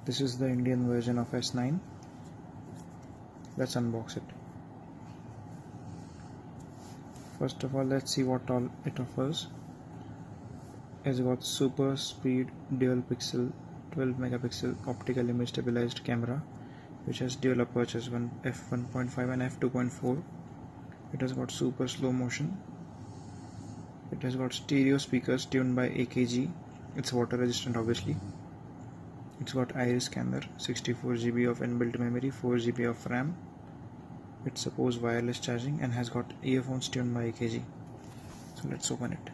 This is the Indian version of S9. Let's unbox it. First of all, let's see what all it offers. It's got super speed dual pixel 12 megapixel optical image stabilized camera, which has dual apertures, f1.5 and f2.4. It has got super slow motion. It has got stereo speakers tuned by AKG. It's water resistant, obviously. It's got iris scanner, 64 GB of inbuilt memory, 4 GB of RAM. It supports wireless charging and has got earphones tuned by AKG. So let's open it.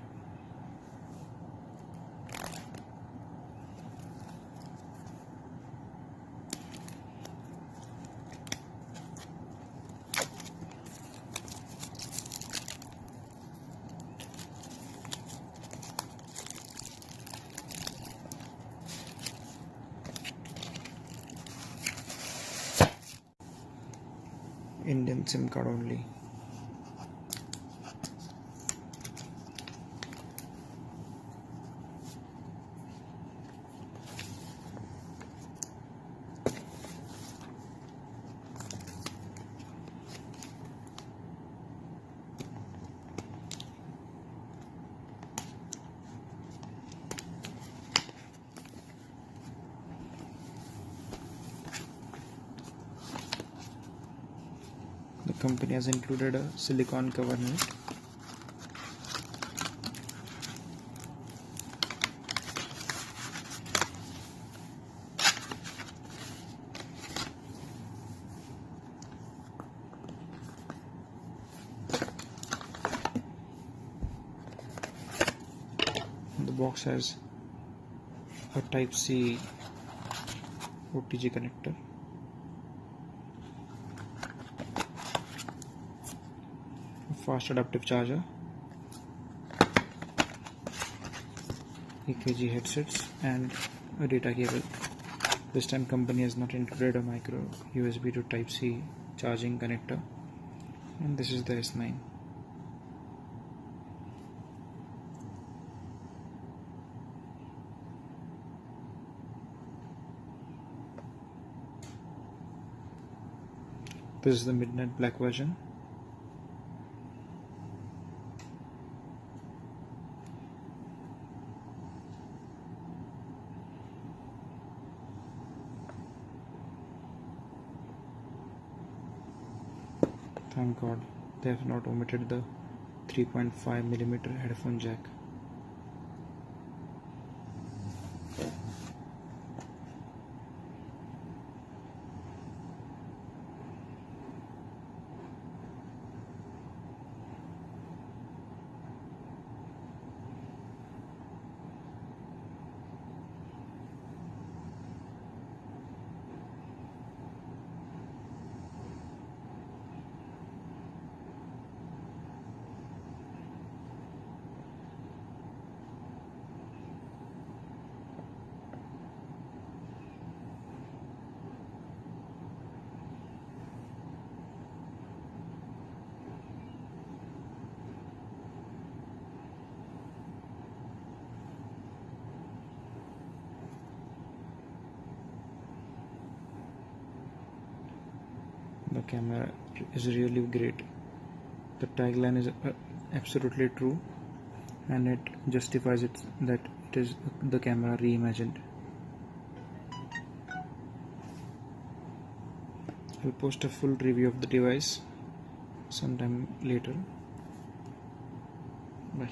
Indian SIM card only. The company has included a silicone cover in it. The box has a Type-C OTG connector, a fast adaptive charger, AKG headsets, and a data cable. This time company has not included a micro USB to Type-C charging connector. And this is the S9. This is the midnight black version. Thank God they have not omitted the 3.5mm headphone jack. The camera is really great. The tagline is absolutely true, and it justifies it that it is the camera reimagined. I'll post a full review of the device sometime later. Bye.